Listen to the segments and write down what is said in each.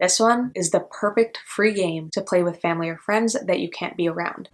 This one is the perfect free game to play with family or friends that you can't be around.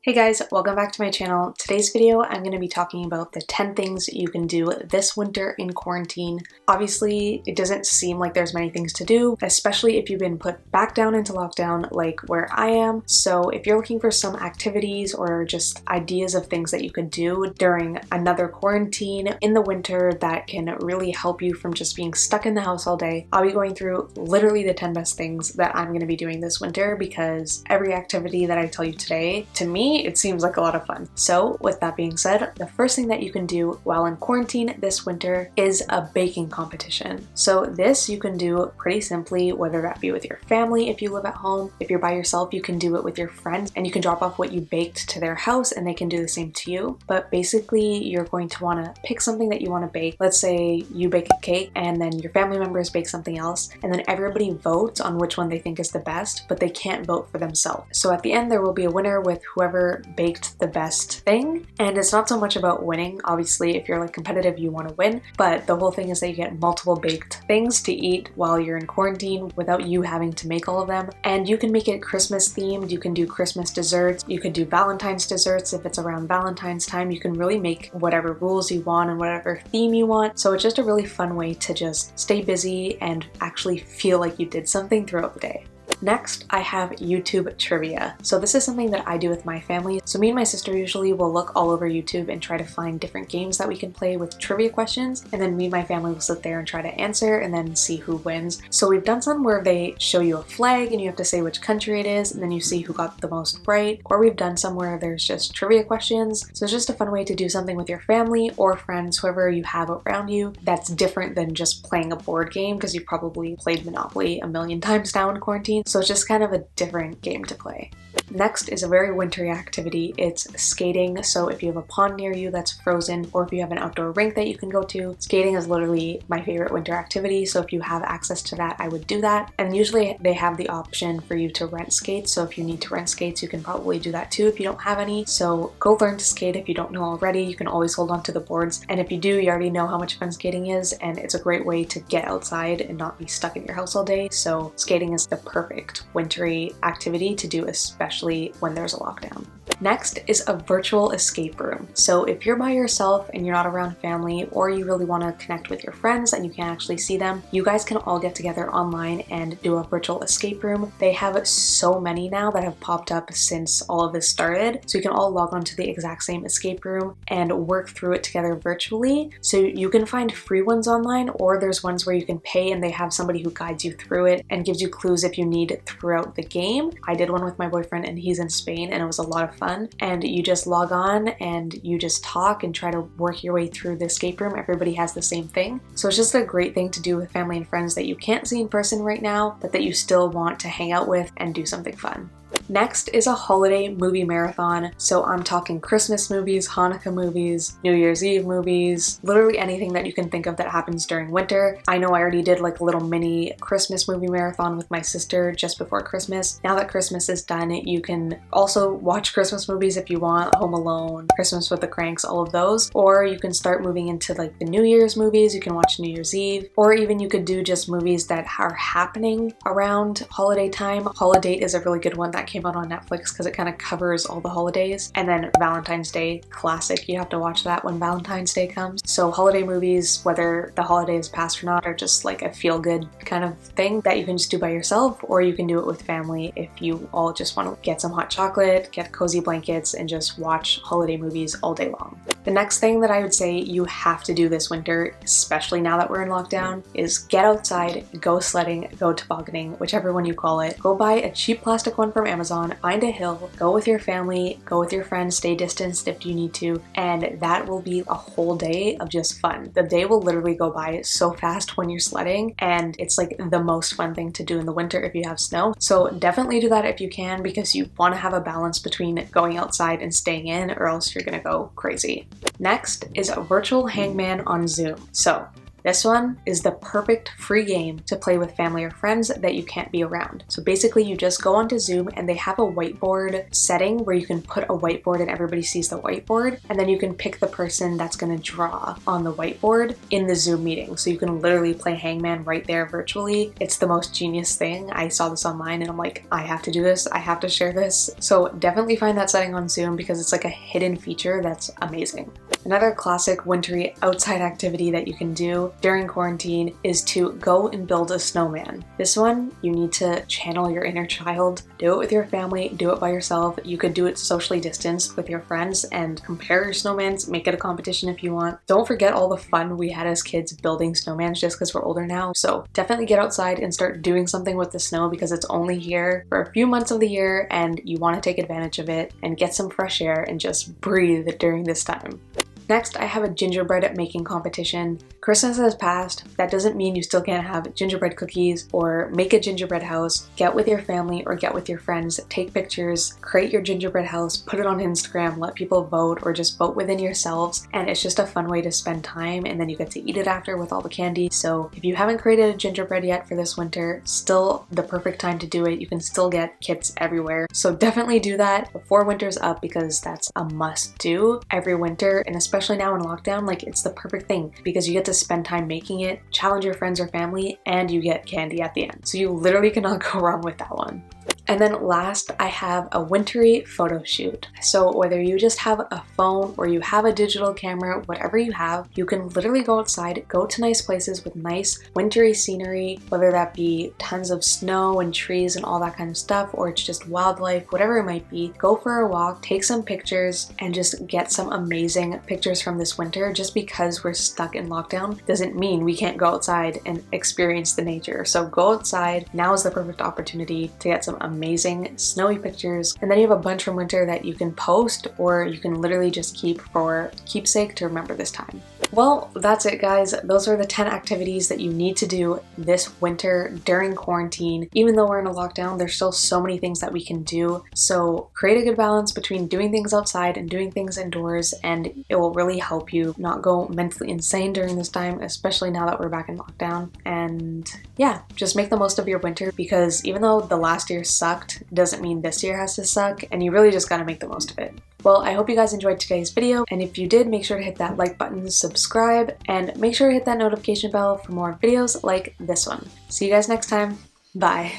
Hey guys, welcome back to my channel. Today's video, I'm going to be talking about the 10 things you can do this winter in quarantine. Obviously, it doesn't seem like there's many things to do, especially if you've been put back down into lockdown like where I am. So if you're looking for some activities or just ideas of things that you could do during another quarantine in the winter that can really help you from just being stuck in the house all day, I'll be going through literally the 10 best things that I'm going to be doing this winter, because every activity that I tell you today, to me, it seems like a lot of fun. So with that being said, the first thing that you can do while in quarantine this winter is a baking competition. So this you can do pretty simply, whether that be with your family if you live at home. If you're by yourself, you can do it with your friends and you can drop off what you baked to their house and they can do the same to you. But basically you're going to want to pick something that you want to bake. Let's say you bake a cake and then your family members bake something else, and then everybody votes on which one they think is the best, but they can't vote for themselves. So at the end there will be a winner with whoever baked the best thing. And it's not so much about winning. Obviously, if you're like competitive, you want to win, but the whole thing is that you get multiple baked things to eat while you're in quarantine without you having to make all of them. And you can make it Christmas themed. You can do Christmas desserts. You could do Valentine's desserts if it's around Valentine's time. You can really make whatever rules you want and whatever theme you want. So it's just a really fun way to just stay busy and actually feel like you did something throughout the day. Next, I have YouTube trivia. So this is something that I do with my family. So me and my sister usually will look all over YouTube and try to find different games that we can play with trivia questions. And then me and my family will sit there and try to answer and then see who wins. So we've done some where they show you a flag and you have to say which country it is, and then you see who got the most right. Or we've done some where there's just trivia questions. So it's just a fun way to do something with your family or friends, whoever you have around you, that's different than just playing a board game, because you've probably played Monopoly a million times now in quarantine. So it's just kind of a different game to play. Next is a very wintry activity. It's skating. So if you have a pond near you that's frozen, or if you have an outdoor rink that you can go to, skating is literally my favorite winter activity. So if you have access to that, I would do that. And usually they have the option for you to rent skates. So if you need to rent skates, you can probably do that too if you don't have any. So go learn to skate if you don't know already. You can always hold on to the boards. And if you do, you already know how much fun skating is. And it's a great way to get outside and not be stuck in your house all day. So skating is the perfect wintry activity to do, especially when there's a lockdown. Next is a virtual escape room. So if you're by yourself and you're not around family, or you really want to connect with your friends and you can't actually see them, you guys can all get together online and do a virtual escape room. They have so many now that have popped up since all of this started. So you can all log on to the exact same escape room and work through it together virtually. So you can find free ones online, or there's ones where you can pay and they have somebody who guides you through it and gives you clues if you need throughout the game. I did one with my boyfriend and he's in Spain and it was a lot of fun. And you just log on and you just talk and try to work your way through the escape room. Everybody has the same thing. So it's just a great thing to do with family and friends that you can't see in person right now, but that you still want to hang out with and do something fun. Next is a holiday movie marathon. So I'm talking Christmas movies, Hanukkah movies, New Year's Eve movies, literally anything that you can think of that happens during winter. I know I already did like a little mini Christmas movie marathon with my sister just before Christmas. Now that Christmas is done, you can also watch Christmas movies if you want, Home Alone, Christmas with the Cranks, all of those. Or you can start moving into like the New Year's movies. You can watch New Year's Eve, or even you could do just movies that are happening around holiday time. Holiday is a really good one that came out on Netflix because it kind of covers all the holidays. And then Valentine's Day, classic. You have to watch that when Valentine's Day comes. So holiday movies, whether the holiday is past or not, are just like a feel-good kind of thing that you can just do by yourself, or you can do it with family if you all just want to get some hot chocolate, get cozy blankets, and just watch holiday movies all day long. The next thing that I would say you have to do this winter, especially now that we're in lockdown, is get outside, go sledding, go tobogganing, whichever one you call it. Go buy a cheap plastic one from Amazon, find a hill, go with your family, go with your friends, stay distanced if you need to, and that will be a whole day of just fun. The day will literally go by so fast when you're sledding, and it's like the most fun thing to do in the winter if you have snow. So definitely do that if you can, because you want to have a balance between going outside and staying in, or else you're gonna go crazy. Next is a virtual hangman on Zoom. So This one is the perfect free game to play with family or friends that you can't be around. So basically you just go onto Zoom and they have a whiteboard setting where you can put a whiteboard and everybody sees the whiteboard, and then you can pick the person that's going to draw on the whiteboard in the Zoom meeting. So you can literally play hangman right there virtually. It's the most genius thing. I saw this online and I'm like, I have to do this. I have to share this. So definitely find that setting on Zoom because it's like a hidden feature that's amazing. Another classic wintry outside activity that you can do during quarantine is to go and build a snowman. This one, you need to channel your inner child. Do it with your family, do it by yourself. You could do it socially distanced with your friends and compare your snowmans, make it a competition if you want. Don't forget all the fun we had as kids building snowmans just because we're older now. So definitely get outside and start doing something with the snow because it's only here for a few months of the year and you want to take advantage of it and get some fresh air and just breathe during this time. Next, I have a gingerbread making competition. Christmas has passed. That doesn't mean you still can't have gingerbread cookies or make a gingerbread house. Get with your family or get with your friends, take pictures, create your gingerbread house, put it on Instagram, let people vote or just vote within yourselves. And it's just a fun way to spend time and then you get to eat it after with all the candy. So if you haven't created a gingerbread yet for this winter, still the perfect time to do it. You can still get kits everywhere. So definitely do that before winter's up because that's a must do every winter, and especially now in lockdown, like it's the perfect thing because you get to spend time making it, challenge your friends or family, and you get candy at the end. So you literally cannot go wrong with that one. And then last, I have a wintry photo shoot. So whether you just have a phone or you have a digital camera, whatever you have, you can literally go outside, go to nice places with nice wintry scenery, whether that be tons of snow and trees and all that kind of stuff, or it's just wildlife, whatever it might be. Go for a walk, take some pictures, and just get some amazing pictures from this winter. Just because we're stuck in lockdown doesn't mean we can't go outside and experience the nature. So go outside. Now is the perfect opportunity to get some amazing snowy pictures, and then you have a bunch from winter that you can post or you can literally just keep for keepsake to remember this time. Well, that's it guys. Those are the 10 activities that you need to do this winter during quarantine. Even though we're in a lockdown, there's still so many things that we can do. So create a good balance between doing things outside and doing things indoors, and it will really help you not go mentally insane during this time, especially now that we're back in lockdown. And yeah, just make the most of your winter because even though the last year sucked, doesn't mean this year has to suck, and you really just gotta make the most of it. Well, I hope you guys enjoyed today's video, and if you did, make sure to hit that like button, subscribe, and make sure to hit that notification bell for more videos like this one. See you guys next time. Bye.